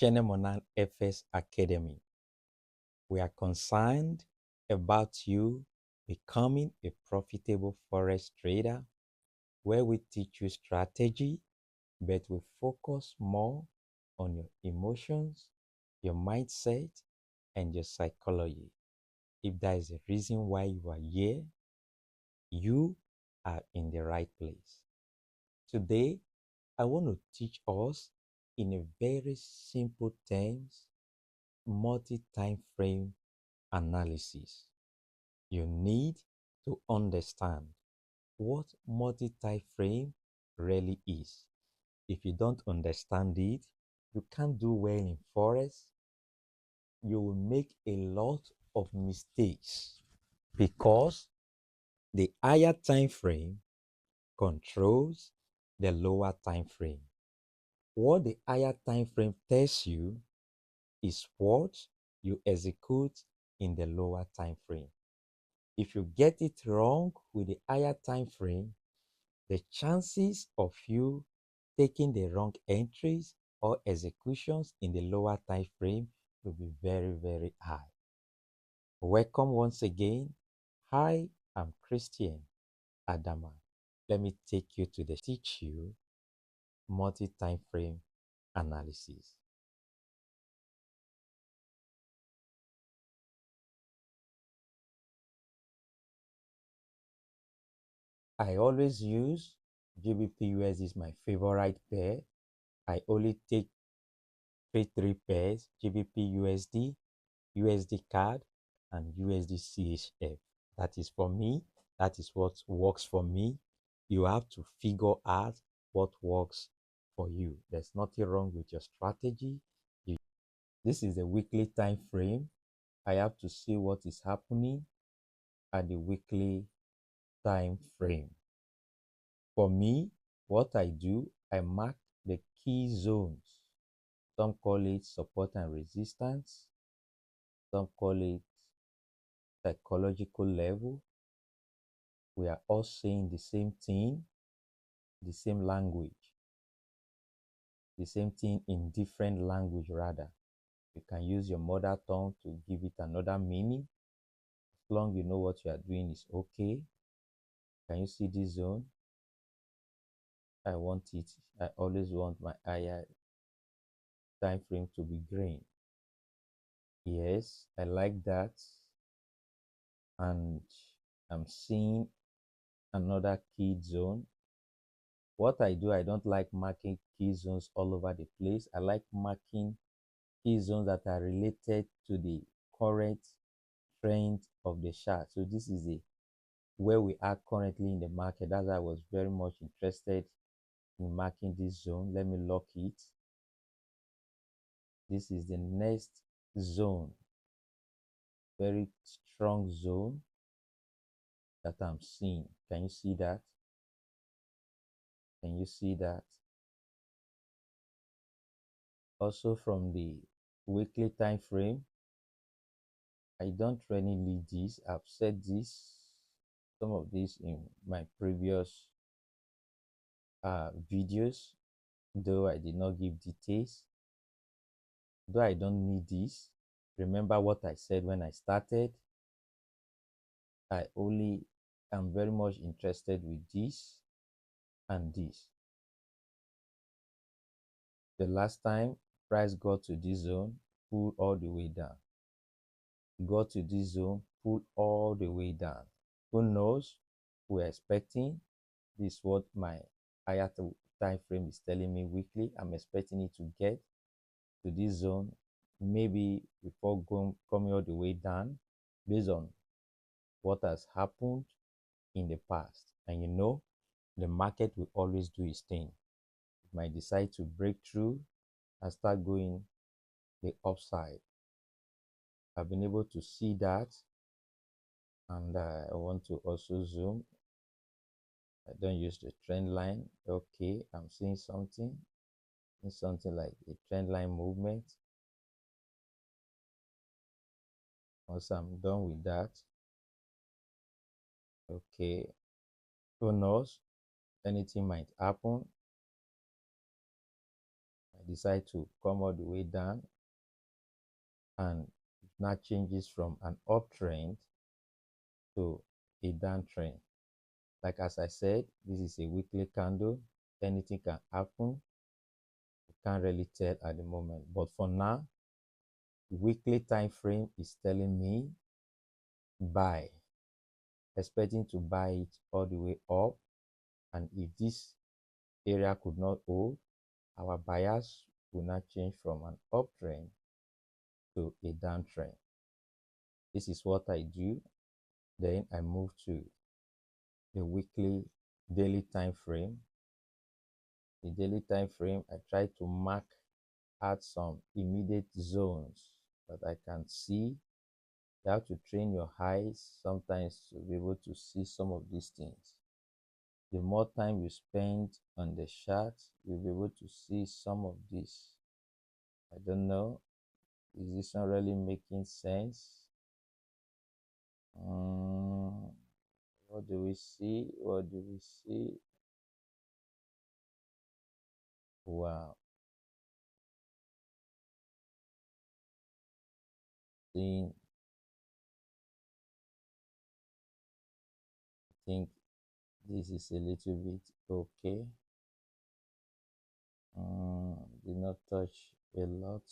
Shenemonan FS Academy. We are concerned about you becoming a profitable forex trader where we teach you strategy, but we focus more on your emotions, your mindset, and your psychology. If there is a reason why you are here, you are in the right place. Today, I want to teach us in a very simple terms multi-time frame analysis. You need to understand what multi-time frame really is. If you don't understand it, you can't do well in forex. You will make a lot of mistakes because the higher time frame controls the lower time frame. What the higher time frame tells you is what you execute in the lower time frame. If you get it wrong with the higher time frame, the chances of you taking the wrong entries or executions in the lower time frame will be very, very high. Welcome once again. Hi, I'm Christian Adama. Let me take you to the teach you multi-time frame analysis. I always use GBP USD is my favorite pair. I only take three pairs: GBP USD, USD CAD, and USD CHF. That is for me. That is what works for me. You have to figure out what works for you. There's nothing wrong with your strategy. This is a weekly time frame. I have to see what is happening at the weekly time frame. For me, what I do, I mark the key zones. Some call it support and resistance. Some call it psychological level. We are all saying the same thing, the same language, the same thing in different language rather. You can use your mother tongue to give it another meaning. As long you know what you are doing is okay. Can you see this zone? I want it. I always want my higher time frame to be green. Yes, I like that. And I'm seeing another key zone. What I do, I don't like marking key zones all over the place. I like marking key zones that are related to the current trend of the chart. So this is where we are currently in the market. That's why I was very much interested in marking this zone. Let me lock it. This is the next zone, very strong zone that I'm seeing. Can you see that? Can you see that? Also from the weekly time frame, I don't really need this. I've said this, some of this in my previous videos, though I did not give details. Though I don't need this, remember what I said when I started. I only am very much interested with this and this. The last time price got to this zone, pull all the way down. Got to this zone, pull all the way down. Who knows? We're expecting this, what my higher time frame is telling me weekly. I'm expecting it to get to this zone maybe before coming all the way down, based on what has happened in the past. And you know, the market will always do its thing. It might decide to break through and start going the upside. I've been able to see that, and I want to also zoom. I don't use the trend line. Okay, I'm seeing something like a trend line movement. Once I'm done with that, okay, who knows, anything might happen. I decide to come all the way down, and it now changes from an uptrend to a downtrend. Like as I said, this is a weekly candle. Anything can happen. You can't really tell at the moment. But for now, weekly time frame is telling me buy, expecting to buy it all the way up. And if this area could not hold, our bias will not change from an uptrend to a downtrend. This is what I do. Then I move to the weekly daily time frame. The daily time frame, I try to mark out some immediate zones that I can see. You have to train your eyes sometimes to be able to see some of these things. The more time you spend on the chart, you'll be able to see some of this. I don't know, is this not really making sense? What do we see? What do we see? Wow. Seeing, I think this is a little bit okay. Did not touch a lot.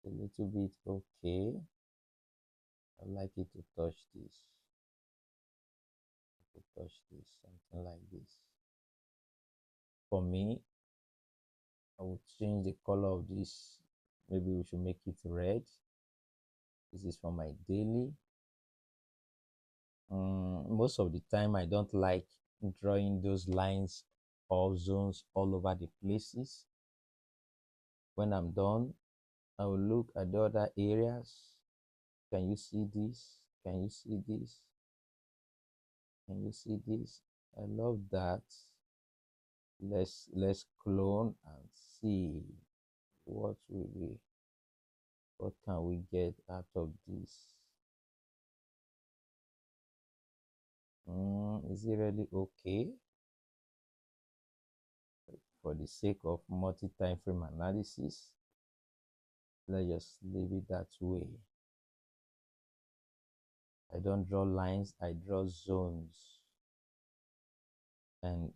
A little bit okay. I'd like it to touch this. To touch this, something like this. For me, I would change the color of this. Maybe we should make it red. This is for my daily. Most of the time, I don't like drawing those lines or zones all over the places. When I'm done, I will look at the other areas. Can you see this? Can you see this? Can you see this? I love that. Let's clone and see what can we get out of this. Is it really okay? For the sake of multi-time frame analysis, let's just leave it that way. I don't draw lines, I draw zones. And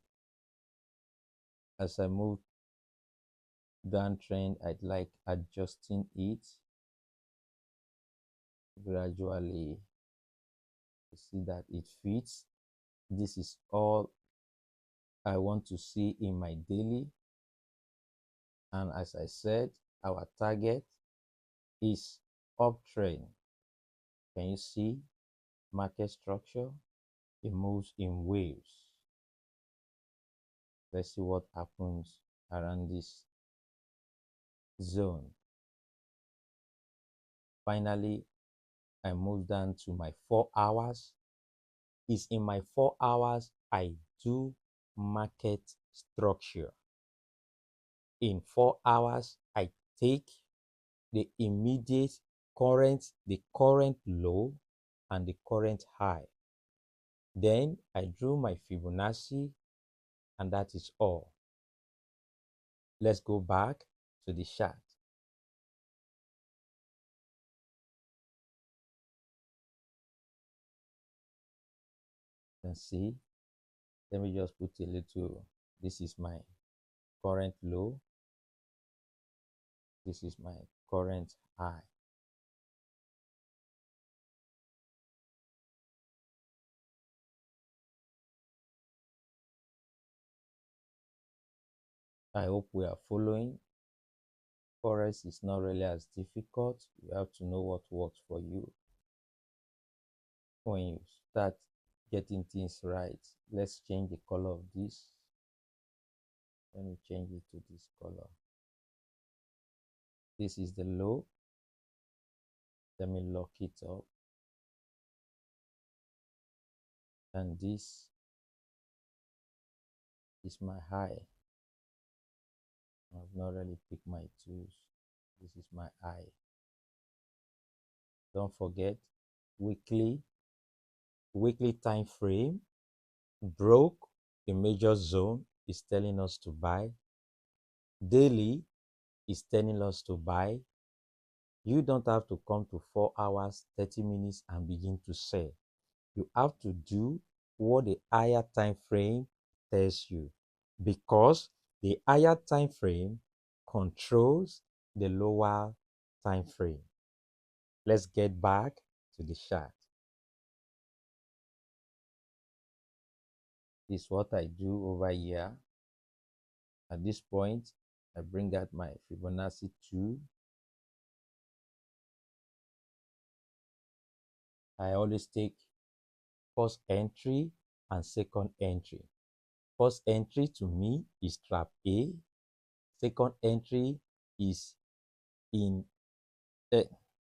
as I move downtrend, I'd like adjusting it gradually to see that it fits. This is all I want to see in my daily. And as I said, our target is uptrend. Can you see market structure? It moves in waves. Let's see what happens around this zone. Finally, I move down to my 4 hours. It's in my 4 hours I do market structure. In 4 hours, I take the immediate the current low and the current high. Then I drew my Fibonacci, and that is all. Let's go back to the chart. You can see, let me just put a little, this is my current low, this is my current high. I hope we are following. Forex is not really as difficult. You have to know what works for you. When you start getting things right, let's change the color of this. Let me change it to this color. This is the low. Let me lock it up. And this is my high. I've not really picked my tools. This is my high. Don't forget, weekly time frame broke the major zone. is telling us to buy. Daily is telling us to buy. You don't have to come to 4 hours, 30 minutes and begin to sell. You have to do what the higher time frame tells you, because the higher time frame controls the lower time frame. Let's get back to the chart. This is what I do over here. At this point, I bring out my Fibonacci 2. I always take first entry and second entry. First entry to me is trap A. Second entry is in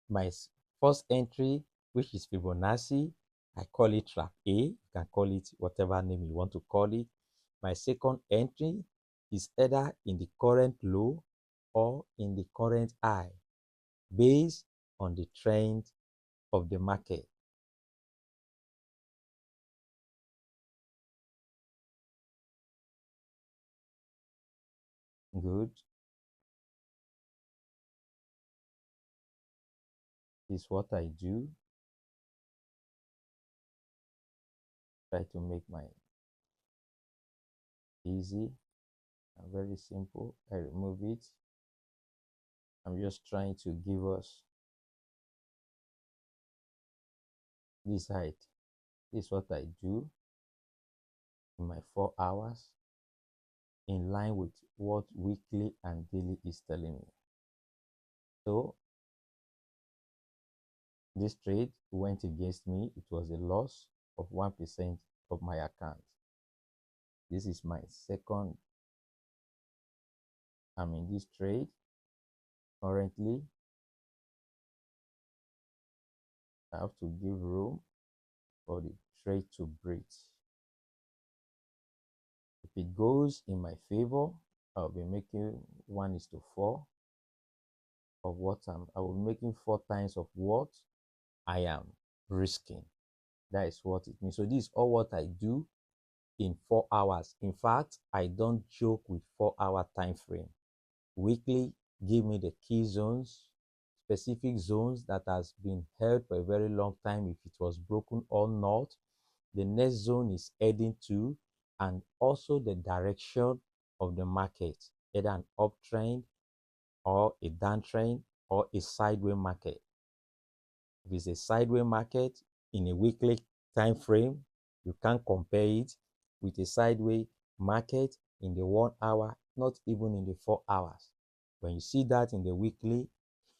my first entry, which is Fibonacci. I call it trap A. You can call it whatever name you want to call it. My second entry is either in the current low or in the current high, based on the trend of the market. Good. This is what I do. Try to make my easy and very simple. I remove it. I'm just trying to give us this height. This is what I do in my 4 hours, in line with what weekly and daily is telling me. So this trade went against me. It was a loss of 1% of my account. This is my second. I'm in this trade currently. I have to give room for the trade to breathe. If it goes in my favor, I'll be making 1:4 of what I will be making 4 times of what I am risking. That is what it means. So this is all what I do in 4 hours. In fact, I don't joke with 4-hour time frame. Weekly, give me the key zones, specific zones that has been held for a very long time. If it was broken or not, the next zone is heading to, and also the direction of the market, either an uptrend or a downtrend or a sideways market. If it's a sideways market in a weekly time frame, you can't compare it with a sideways market in the 1 hour, not even in the 4 hours. When you see that in the weekly,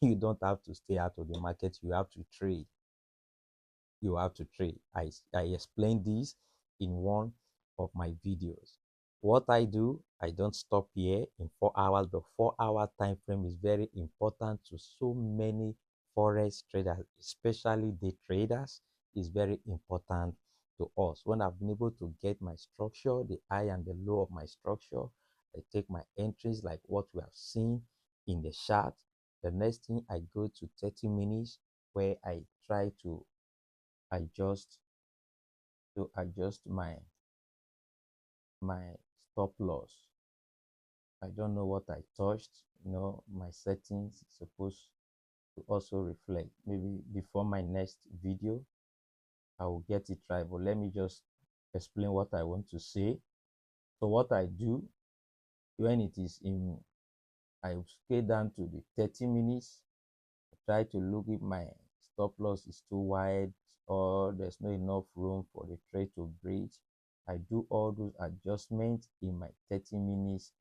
you don't have to stay out of the market. You have to trade. You have to trade. I explained this in one of my videos. What I do, I don't stop here in 4 hours. The 4-hour time frame is very important to so many forex traders, especially day traders. Is very important to us. When I've been able to get my structure, the high and the low of my structure, I take my entries like what we have seen in the chart. The next thing, I go to 30 minutes where I try to adjust my stop loss. I don't know what I touched. My settings is supposed to also reflect. Maybe before my next video I will get it right, but let me just explain what I want to say. So what I do when it is in, I scale down to the 30 minutes. I try to look if my stop loss is too wide or there's not enough room for the trade to breach. I do all those adjustments in my 30 minutes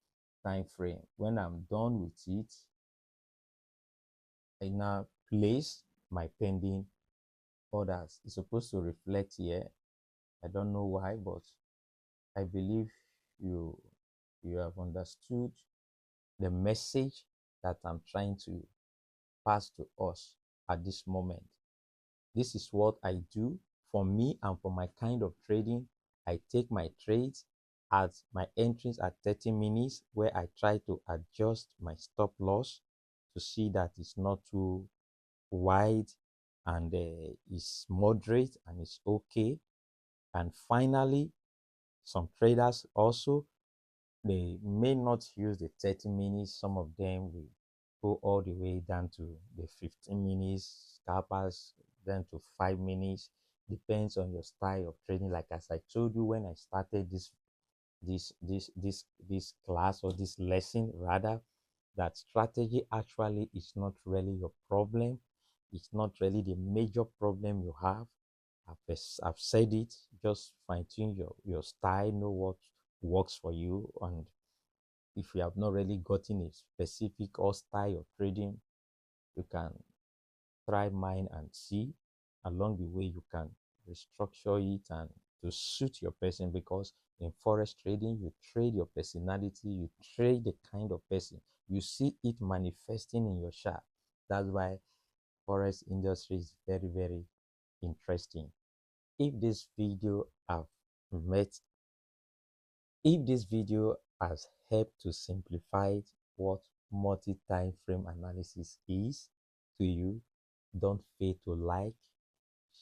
time frame. When I'm done with it, I now place my pending orders. It's supposed to reflect here. I don't know why, but I believe you have understood the message that I'm trying to pass to us at this moment. This is what I do for me and for my kind of trading. I take my trades at my entries at 30 minutes where I try to adjust my stop loss to see that it's not too wide and it's moderate and it's okay. And finally, some traders also they may not use the 30 minutes. Some of them will go all the way down to the 15 minutes, scalpers then to 5 minutes. Depends on your style of trading. Like as I told you when I started this class or this lesson rather, that strategy actually is not really your problem. It's not really the major problem you have. I've said it. Just fine tune your style, know what works for you, and if you have not really gotten a specific or style of trading, you can try mine and see. Along the way, you can restructure it and to suit your person, because in forex trading, you trade your personality, you trade the kind of person. You see it manifesting in your chart. That's why forex industry is very, very interesting. If this video have met If this video has helped to simplify what multi-time frame analysis is to you, don't fail to like,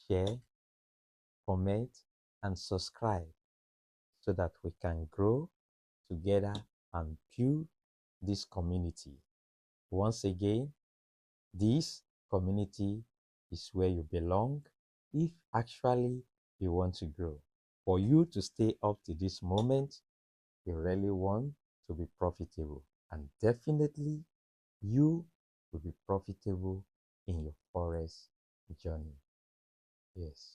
share, comment, and subscribe so that we can grow together and build this community. Once again, this community is where you belong if actually you want to grow. For you to stay up to this moment, you really want to be profitable, and definitely you will be profitable in your forex journey. Yes.